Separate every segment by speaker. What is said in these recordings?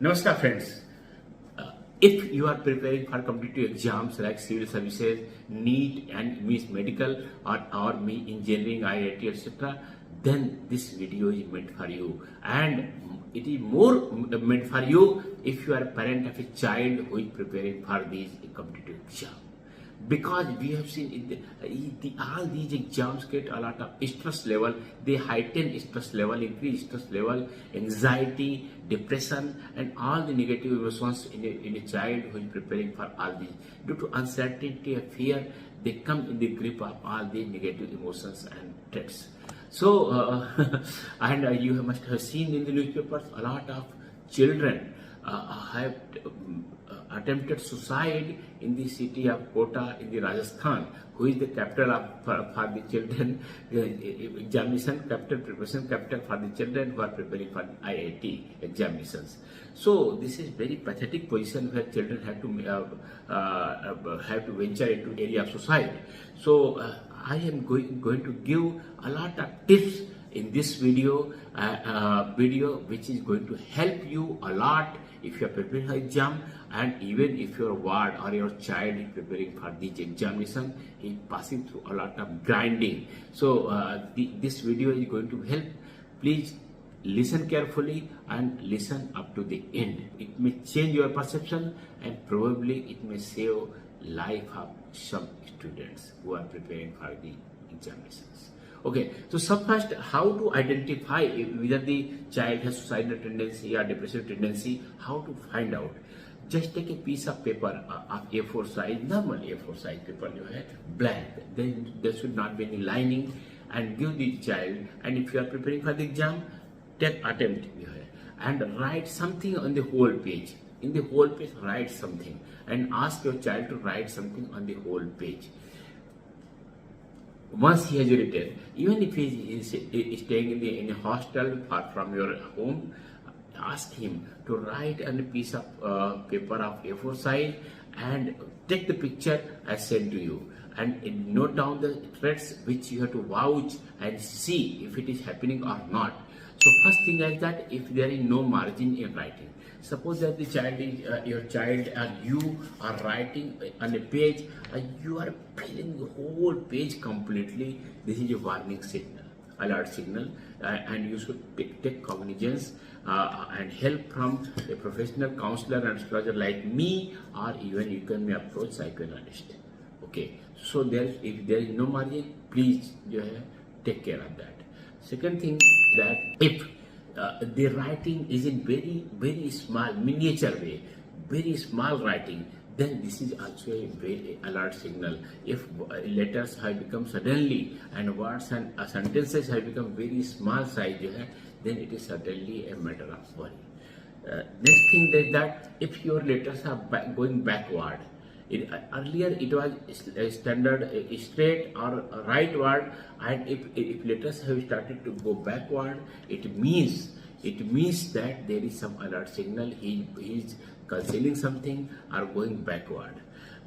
Speaker 1: Namaskar friends. If you are preparing for competitive exams like civil services, NEET and means medical or me engineering, IIT, etc., then this video is meant for you. And it is more meant for you if you are a parent of a child who is preparing for these competitive exams. Because we have seen all these exams get a lot of stress level, they heighten stress level, increase stress level, anxiety, depression, and all the negative emotions in a child who is preparing for all these. Due to uncertainty and fear, they come in the grip of all the negative emotions and threats. So, you must have seen in the newspapers a lot of children have attempted suicide in the city of Kota in the Rajasthan, who is the capital for the children examination, capital preparation capital for the children who are preparing for the IIT examinations. So this is very pathetic position where children have to venture into area of suicide. So I am going to give a lot of tips in this video, which is going to help you a lot if you are preparing for exam, and even if your ward or your child is preparing for this examination, is passing through a lot of grinding. So this video is going to help. Please listen carefully and listen up to the end. It may change your perception and probably it may save life of some students who are preparing for the examinations. Okay, so first, how to identify whether the child has suicidal tendency or depressive tendency, how to find out. Just take a piece of paper of A4 size, normal A4 size paper, blank, then there should not be any lining, and give the child, and if you are preparing for the exam, take attempt and write something on the whole page. In the whole page, write something and ask your child to write something on the whole page. Once he has written, even if he is staying in a hostel far from your home, ask him to write on a piece of paper of A4 size and take the picture as sent to you, and note down the threats which you have to vouch and see if it is happening or not. So first thing is that if there is no margin in writing, suppose that the child is your child and you are writing on a page and you are filling the whole page completely, this is a warning signal, alert signal, and you should take cognizance and help from a professional counselor and astrologer like me, or even you can approach psychologist. Okay, so if there is no margin, please take care of that. Second thing, that if the writing is in very small miniature way, very small writing, then this is also a very alert signal. If letters have become suddenly and words and sentences have become very small size, then it is certainly a matter of worry. Next thing is that if your letters are going backward, earlier it was a standard straight or right word, and if letters have started to go backward, it means that there is some alert signal. He is concealing something or going backward.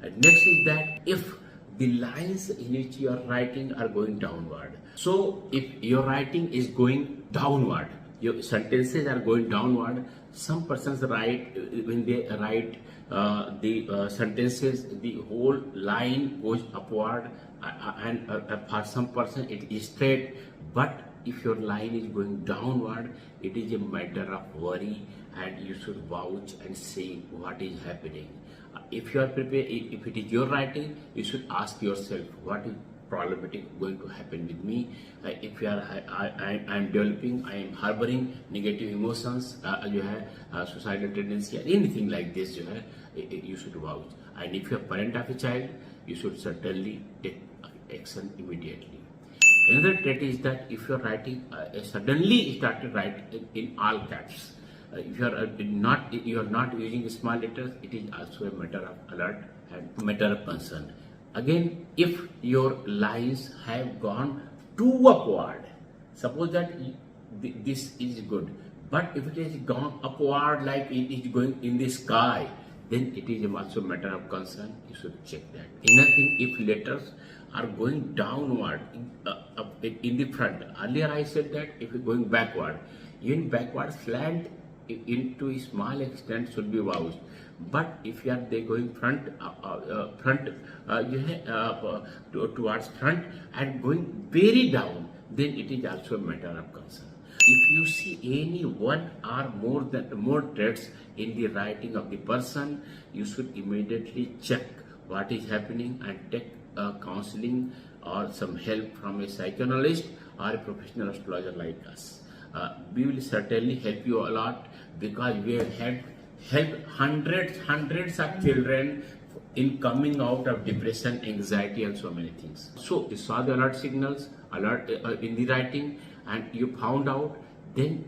Speaker 1: And next is that if the lines in which you are writing are going downward. So if your writing is going downward, your sentences are going downward. Some persons write, when they write the sentences, the whole line goes upward, and for some person it is straight. But if your line is going downward, it is a matter of worry, and you should vouch and say what is happening. If you are prepared, if it is your writing, you should ask yourself what is problematic going to happen with me. If you are, I am developing, I am harboring negative emotions, you have suicidal tendency, or anything like this, you should vouch. And if you are parent of a child, you should certainly take action immediately. Another trait is that if you are writing, suddenly started writing in all caps. If you are not using small letters, it is also a matter of alert and matter of concern. Again, if your lines have gone too upward, suppose that this is good, but if it has gone upward like it is going in the sky, then it is also a matter of concern. You should check that. Another thing, if letters are going downward in the front, earlier I said that if you're going backward, even backward slant into a small extent should be वाउस्ड. But if you are they going front towards front and going very down, then it is also a matter of concern. If you see any one or more traits in the writing of the person, you should immediately check what is happening and take counseling or some help from a psychologist or a professional astrologer like us. We will certainly help you a lot, because we have helped hundreds of children in coming out of depression, anxiety, and so many things. So you saw the alert signals, alert in the writing, and you found out. Then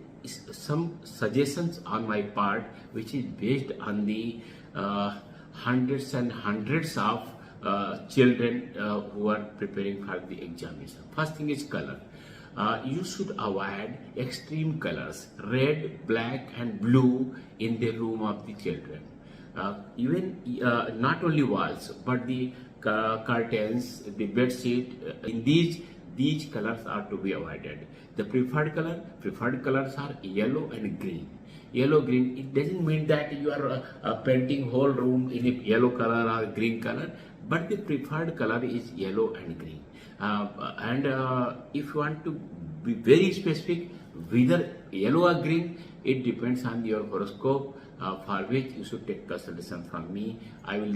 Speaker 1: some suggestions on my part, which is based on the hundreds and hundreds of children who are preparing for the examination. First thing is color. You should avoid extreme colors, red, black, and blue in the room of the children. Even not only walls, but the curtains, the bed sheet, in these colors are to be avoided. The preferred colors are yellow and green. Yellow, green, it doesn't mean that you are painting whole room in a yellow color or green color, but the preferred color is yellow and green. If you want to be very specific, whether yellow or green, it depends on your horoscope, for which you should take consultation from me. I will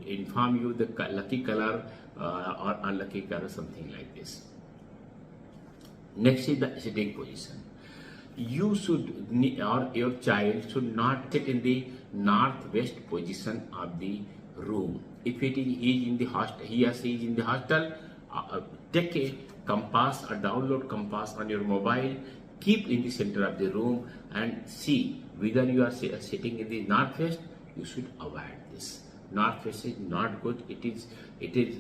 Speaker 1: inform you the lucky color or unlucky color, something like this. Next is the sitting position. You should, or your child should not sit in the northwest position of the room. If it is he or she is in the hostel, take a compass or download compass on your mobile, keep in the center of the room and see whether you are sitting in the northwest. You should avoid this. Northwest is not good. It is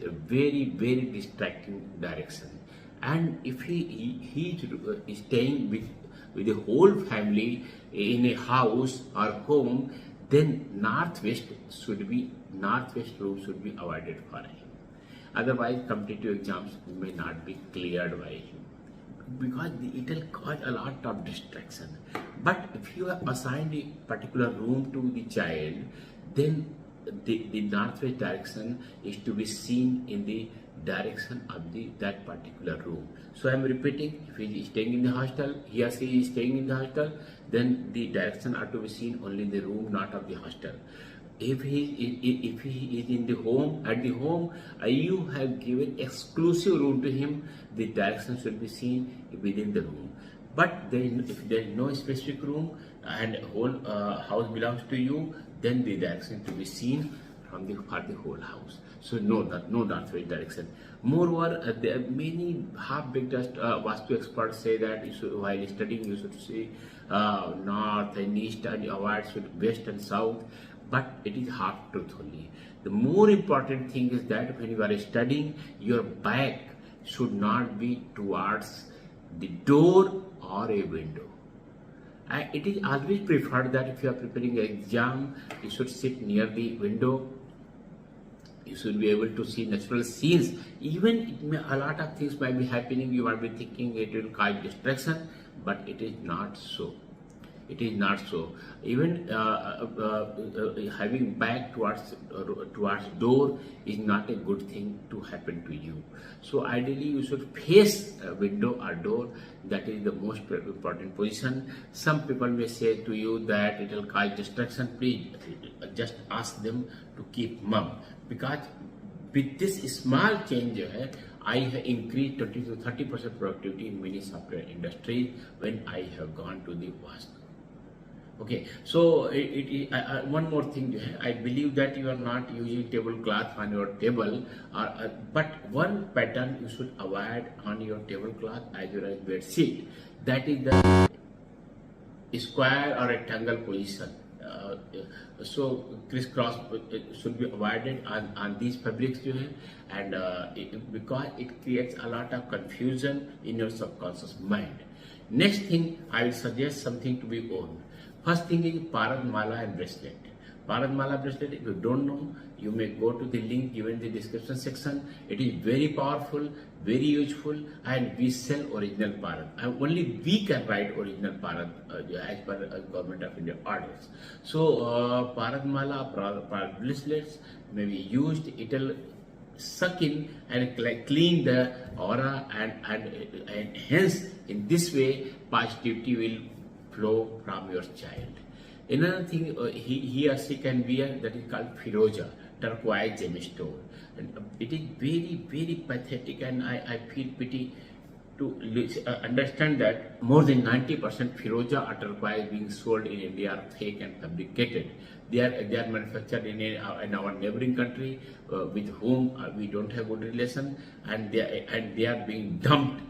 Speaker 1: a very distracting direction. And if he is staying with the whole family in a house or home, then northwest room should be avoided for him. Otherwise, competitive exams may not be cleared by him, because it will cause a lot of distraction. But if you have assigned a particular room to the child, then the northwest direction is to be seen in the direction of that particular room. So I am repeating, if he is staying in the hostel, he or she is staying in the hostel, then the direction are to be seen only in the room, not of the hostel. If he is in the home, at the home, you have given exclusive room to him, the direction should be seen within the room. But if there is no specific room and whole house belongs to you, then the direction to be seen for the whole house. So no northwest direction. Moreover, there are many half-baked Vastu experts say that while studying you should see north and east, and avoid west and south. But it is half truth only. The more important thing is that when you are studying, your back should not be towards the door or a window. It is always preferred that if you are preparing an exam, you should sit near the window. You should be able to see natural scenes. Even a lot of things might be happening, you might be thinking it will cause distraction, but it is not so. It is not so. Even having back towards door is not a good thing to happen to you. So ideally you should face a window or door. That is the most important position. Some people may say to you that it will cause distraction. Please just ask them to keep mum, because with this small change I have increased 20 to 30% productivity in many software industries when I have gone to the Vastu. Okay, so one more thing, I believe that you are not using tablecloth on your table, but one pattern you should avoid on your tablecloth as well as bed sheet. That is the square or rectangle position. So crisscross should be avoided on these fabrics, and because it creates a lot of confusion in your subconscious mind. Next thing, I will suggest something to be owned. First thing is Parad Mala and bracelet. Parad Mala bracelet, if you don't know, you may go to the link given in the description section. It is very powerful, very useful, and we sell original Bharat. Only we can write original Bharat as per Government of India orders. So Bharat Mala, Bharat bracelets may be used. It will suck in and clean the aura, and hence in this way positivity will flow from your child. Another thing he or she can wear, that is called Firoja, turquoise gemstone. And it is very, very pathetic, and I feel pity to understand that more than 90% Firoja or turquoise being sold in India are fake and fabricated. They are manufactured in our neighboring country with whom we don't have good relation, and they are being dumped.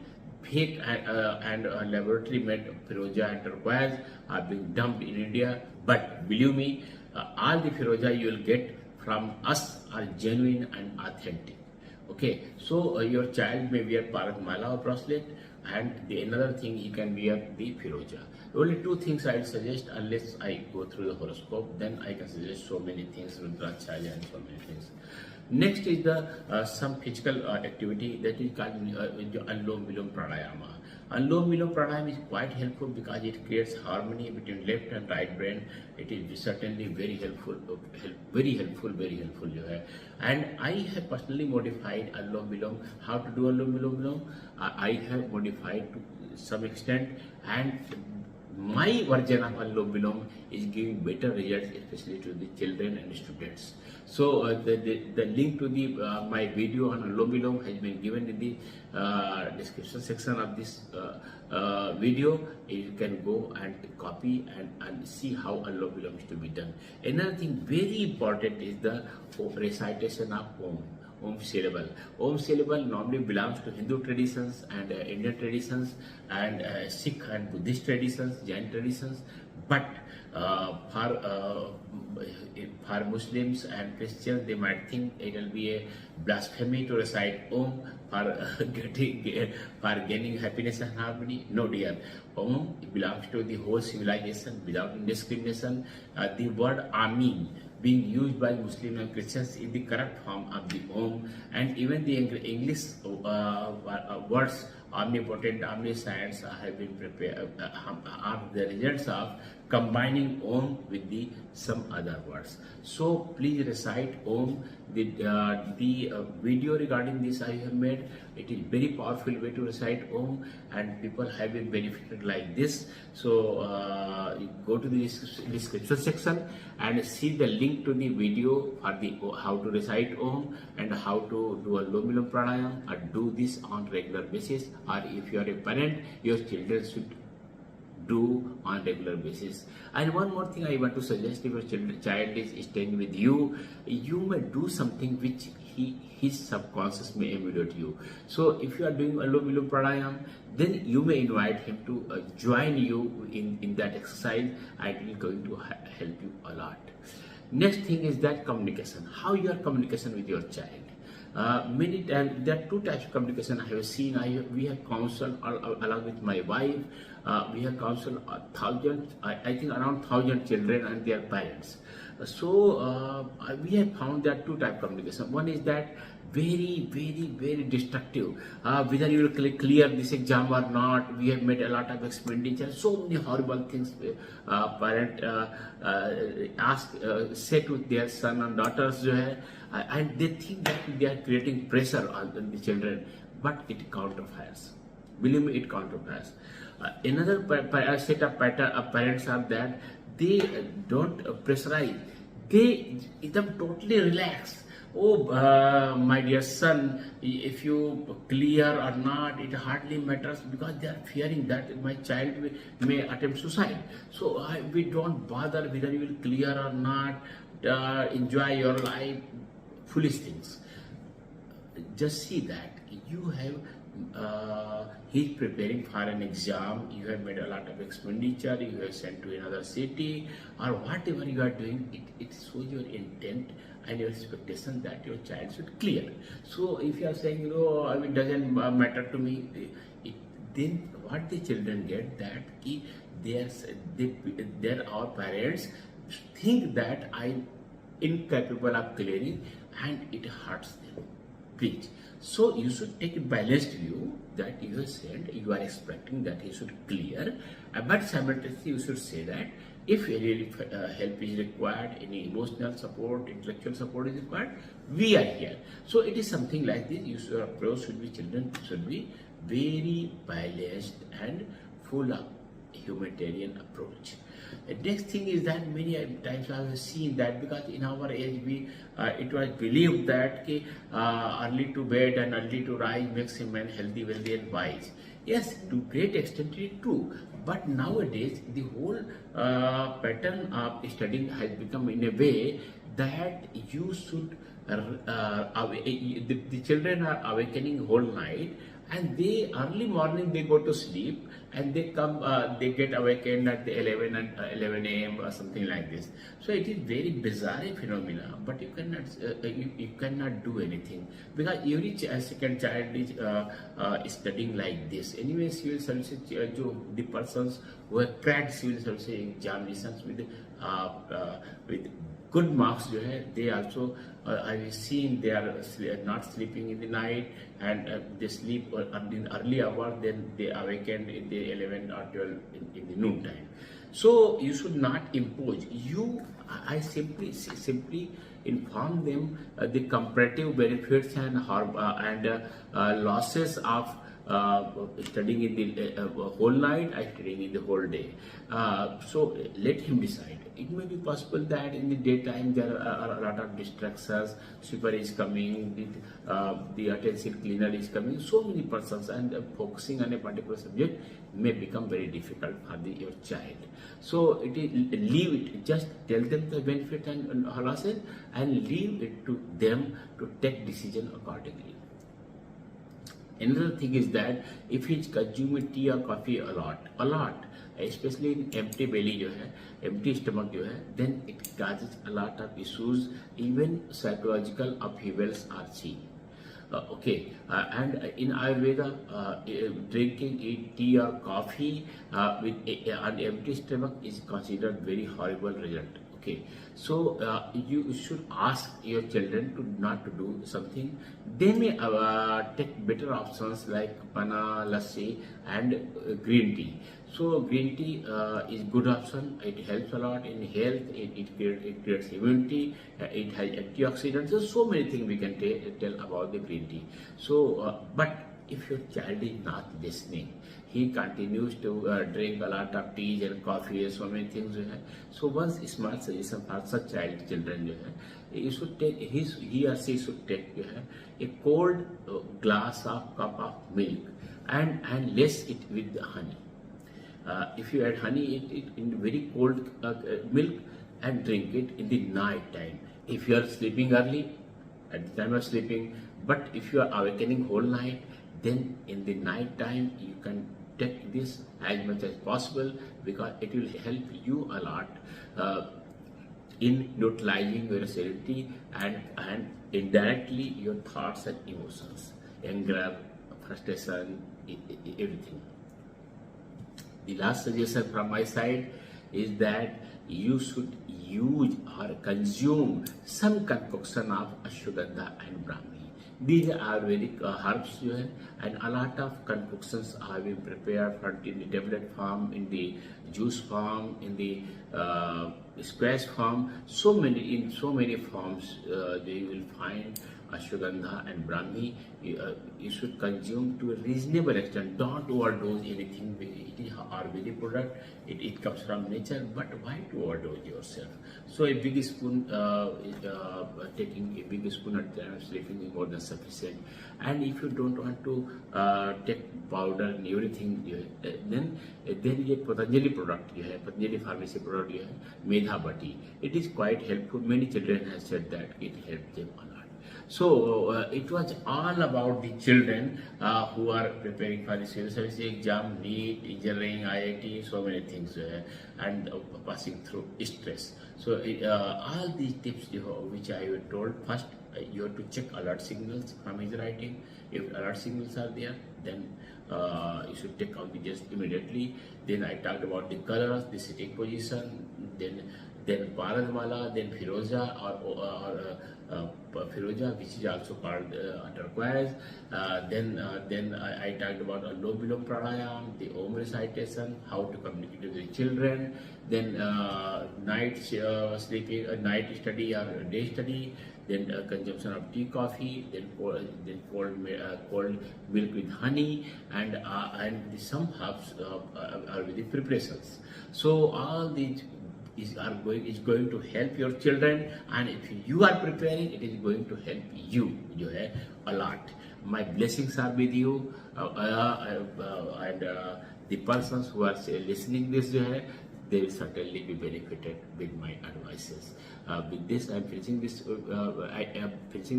Speaker 1: Fake and laboratory made Firoja and turquoise are being dumped in India. But believe me, all the Firoja you will get from us are genuine and authentic. Okay, so your child may wear Bharat Mala or bracelet, and another thing he can wear the Firoja. Only two things I would suggest, unless I go through the horoscope, then I can suggest so many things, Rudracharya and so many things. Next is the some physical activity that is called Anulom Vilom Pranayama. Anulom Vilom Pranayama is quite helpful because it creates harmony between left and right brain. It is certainly very helpful, very helpful. And I have personally modified Anulom Vilom. How to do Anulom Vilom? I have modified to some extent, and my version of Anulom Vilom is giving better results, especially to the children and students. So the link to the my video on Anulom Vilom has been given in the description section of this video. You can go and copy and see how Anulom Vilom is to be done. Another thing very important is the recitation of Om syllable. Om syllable normally belongs to Hindu traditions and Indian traditions and Sikh and Buddhist traditions, Jain traditions. But for Muslims and Christians, they might think it will be a blasphemy to recite Om for gaining happiness and harmony. No, dear. Om belongs to the whole civilization without discrimination. The word Amin being used by Muslims and Christians is the correct form of the Om, and even the English words omnipotent, omniscience have been prepared, are the results of combining Om with some other words. So please recite Om. The video regarding this I have made. It is very powerful way to recite Om, and people have been benefited like this. So you go to the description section and see the link to the video for the how to recite Om and how to do Anulom Vilom Pranayam, or do this on regular basis. Or if you are a parent, your children should do on regular basis. And one more thing I want to suggest: if your child is staying with you, you may do something which his subconscious may emulate you. So if you are doing Anulom Vilom Pranayam, then you may invite him to join you in that exercise, and it is going to help you a lot. Next thing is that communication. How your communication with your child. Many times there are two types of communication I have seen. We have counseled along with my wife. We have counseled I think around 1,000 children and their parents. So we have found that two types of communication. One is that very destructive. Whether you will clear this exam or not, we have made a lot of expenditure. So many horrible things parent say to their son and daughters, and they think that they are creating pressure on the children, but it counterfires. Believe me, it counterfires. Another set of parents are that they don't pressurize. They become totally relaxed. Oh, my dear son, if you clear or not, it hardly matters, because they are fearing that my child may attempt suicide. So we don't bother whether you will clear or not. Enjoy your life. Foolish things. Just see that you have he's preparing for an exam, you have made a lot of expenditure, you have sent to another city, or whatever you are doing, it shows your intent and your expectation that your child should clear. So if you are saying, it doesn't matter to me, then what the children get, that our parents think that incapable of clearing, and it hurts them. Please. So you should take a balanced view that you have said you are expecting that he should clear, but simultaneously you should say that if any help is required, any emotional support, intellectual support is required, we are here. So it is something like this. Your approach should be, children should be very balanced and full of humanitarian approach. The next thing is that many times I have seen that because in our age it was believed that early to bed and early to rise makes a man healthy, wealthy and wise. Yes, to great extent it is true. But nowadays the whole pattern of studying has become in a way that you should, the children are awakening whole night, and they early morning they go to sleep and they come they get awakened at the 11 a.m. or something like this. So it is very bizarre phenomena, but you cannot you cannot do anything because every second child is studying like this. Anyway, civil services the persons who have cracked civil services examinations with good marks, they also I have seen they are not sleeping in the night, and they sleep in early hour, then they awaken in the 11 or 12 in the noon time. So you should not impose. I simply inform them the comparative benefits and losses of studying in the whole night and studying in the whole day. So let him decide. It may be possible that in the daytime there are a lot of distractions. Sweeper is coming, the attention cleaner is coming. So many persons, and focusing on a particular subject may become very difficult for your child. So it is, leave it. Just tell them the benefit and losses, and leave it to them to take decision accordingly. Another thing is that if he is consuming tea or coffee a lot, especially in empty belly, empty stomach, then it causes a lot of issues. Even psychological upheavals are seen. And in Ayurveda, drinking tea or coffee with an empty stomach is considered very horrible result. So you should ask your children to not to do something. They may take better options like panna, lassi and green tea. So green tea is good option. It helps a lot in health. It creates immunity. It has antioxidants. So many things we can tell about the green tea. So, but if your child is not listening, he continues to drink a lot of teas and coffee and so many things. So one smart suggestion for such children, you should take, he or she should take a cold glass of cup of milk and lace it with honey. If you add honey in very cold milk and drink it in the night time. If you are sleeping early, at the time of sleeping, but if you are awakening whole night, then in the night time you can take this as much as possible, because it will help you a lot in neutralizing your serenity and indirectly your thoughts and emotions, anger, frustration, everything. The last suggestion from my side is that you should use or consume some concoction of ashwagandha and brahmi. These are Ayurvedic herbs, and a lot of concoctions are being prepared in the tablet form, in the juice form, in the squash form. In so many forms, they will find ashwagandha and brahmi. You should consume to a reasonable extent. Don't overdose anything. It is Ayurvedic product. It comes from nature. But why to overdose yourself? So a big spoon, taking a big spoon at the time of sleeping is more than sufficient. And if you don't want to take powder and everything, then there is a Patanjali product. Patanjali pharmacy product. Medhabati. It is quite helpful. Many children have said that it helps them a lot. So it was all about the children who are preparing for the civil service exam, NEET, engineering, IIT, so many things, and passing through stress. So all these tips which I have told, first you have to check alert signals from his writing. If alert signals are there, then you should take cognizance immediately. Then I talked about the colors, the sitting position, then then Paradmala, then Firoza Firoza, which is also called turquoise. Then I talked about Anulom Pranayam, the Om recitation, how to communicate with the children. Then night sleeping, night study or day study. Then consumption of tea, coffee. Then cold milk with honey, and some herbs are with the preparations. So all these is going to help your children, and if you are preparing, it is going to help you a lot. My blessings are with you, and the persons who are listening this, they will certainly be benefited with my advices. With this, I am finishing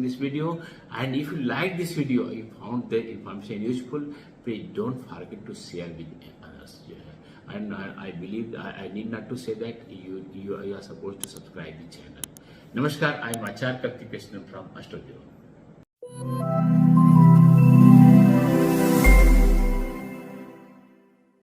Speaker 1: this video. And if you like this video, if you found the information useful, please don't forget to share with others. And I believe I need not to say that you are supposed to subscribe the channel. Namaskar, I am Acharya Krishnan from AstroDevam.